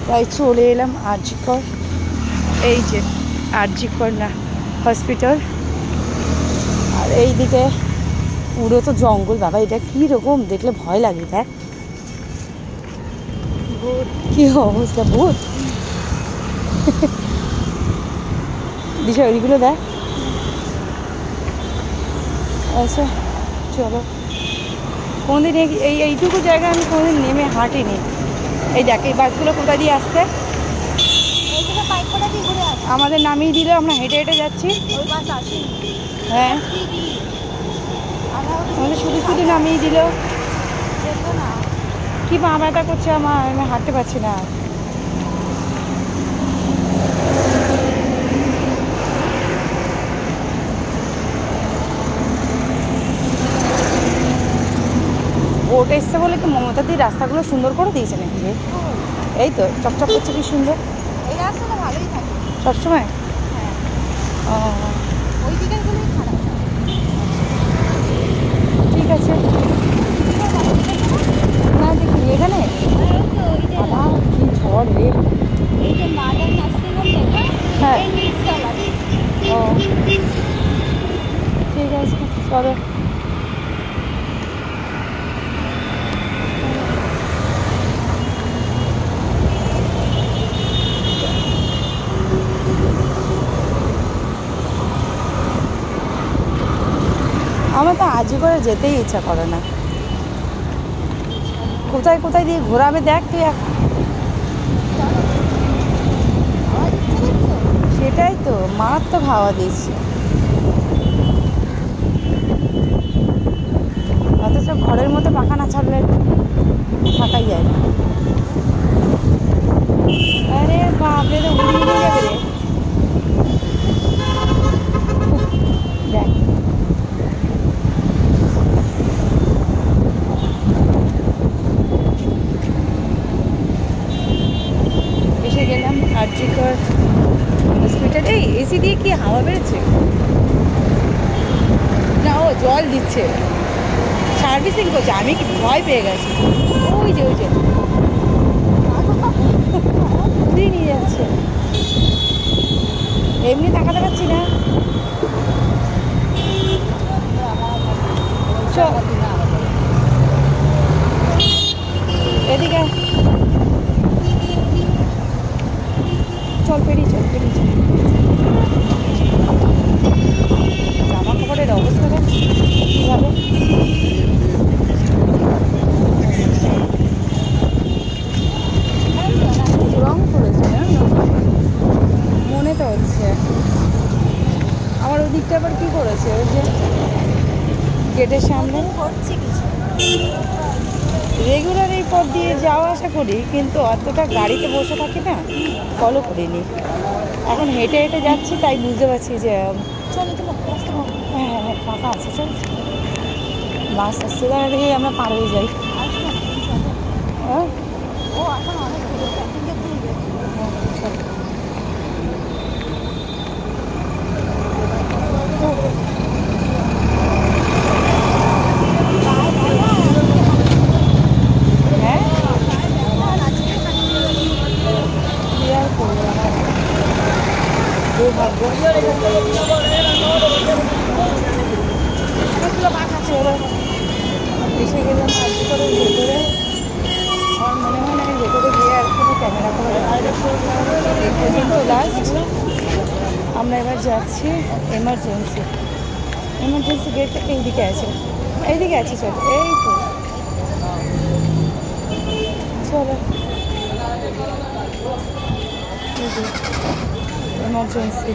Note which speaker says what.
Speaker 1: তাই চলে এলাম আরজিকর, এই যে আরজিকর না হসপিটাল। আর এই দিকে পুরো তো জঙ্গল বাবা, এটা কি রকম দেখলে ভয় লাগে। দেখ কি অবস্থা, ভূত দিশা ওইগুলো দেখ। আচ্ছা চলো, কোনদিন এইটুকু জায়গায় আমি কোনদিন নেমে হাঁটিনি। এই দেখ এই বাসগুলো কোথা দিয়ে আসছে, আমাদের নামিয়ে দিলে আমরা হেঁটে হেঁটে যাচ্ছি। হ্যাঁ আমাদের শুধু শুধু নামিয়ে দিল, কি পা ব্যথা করছে আমার, আমি হাঁটতে পারছি না। বোট এসছে বলে তো মমতা দি রাস্তাগুলো সুন্দর করে দিয়েছে নাকি? এই তো চকচক করছে, কি সুন্দর।
Speaker 2: এই রাস্তাটা ভালোই থাকে
Speaker 1: সবসময়।
Speaker 2: হ্যাঁ
Speaker 1: ও
Speaker 2: ওই দিকের গুলোই খারাপ।
Speaker 1: ঠিক আছে না দেখি এখানে বাবা কি ঝড় রে।
Speaker 2: এই যে মাদার নার্সিং হোম দেখো,
Speaker 1: হ্যাঁ
Speaker 2: এই নিচতলা।
Speaker 1: ও ঠিক আছে চলো। আমার তো আজই করে যেতেই ইচ্ছা করে না। কোথায় কোথায় দিয়ে ঘোরাবে দেখ তুই এখন। সেটাই তো মারাত্মক হাওয়া দিচ্ছে, অথচ ঘরের মধ্যে পাখা না ছাড়লে থাকাই যায় না। আরে বাপরে, তো উড়িয়ে নিয়ে যাবে রে। দেখ এসে গেলাম আরজিকর হসপিটাল। এই এসি দিয়ে কি হাওয়া বেড়েছে না, ও জল দিচ্ছে। সার্ভিসিং করছে, আমি কি ভয় পেয়ে গেছি। ওই যে ঘুরিয়ে নিয়ে যাচ্ছে, এমনি তাকাতে পারছি না। চল এদিকে, চল পেরিয়ে চল। জামা কাপড়ের অবস্থাটা কীভাবে, রং করেছে না, মনে তো হচ্ছে। আমার ওই দিকটা আবার কী করেছে, ওই যে গেটের সামনে
Speaker 2: হচ্ছে কিছু।
Speaker 1: রেগুলার এই পথ দিয়ে যাওয়া আসা করি, কিন্তু অতটা গাড়িতে বসে থাকি না, ফলো করিনি। এখন হেঁটে হেঁটে যাচ্ছি, তাই বুঝতে পারছি যে
Speaker 2: চলো চলো
Speaker 1: হ্যাঁ ফাঁকা আছে। চল, বাস আসছে, দাঁড়িয়ে আমরা পার হয়ে যাই। হ্যাঁ
Speaker 2: ও এখন অনেক প্যাসেঞ্জার তুলবে।
Speaker 1: চল। হ্যাঁ কি আর করবো, দুর্ভাগ্য। এসে গেলাম আজকে করে ভেতরে। আমার মনে হয় না আমি ভেতরে গিয়ে আর কোনো ক্যামেরা করে এই পর্যন্ত লাস্ট। আমরা এবার যাচ্ছি এমার্জেন্সি গেটটা এইদিকে আছে, চলো এই তো চলো। এমার্জেন্সি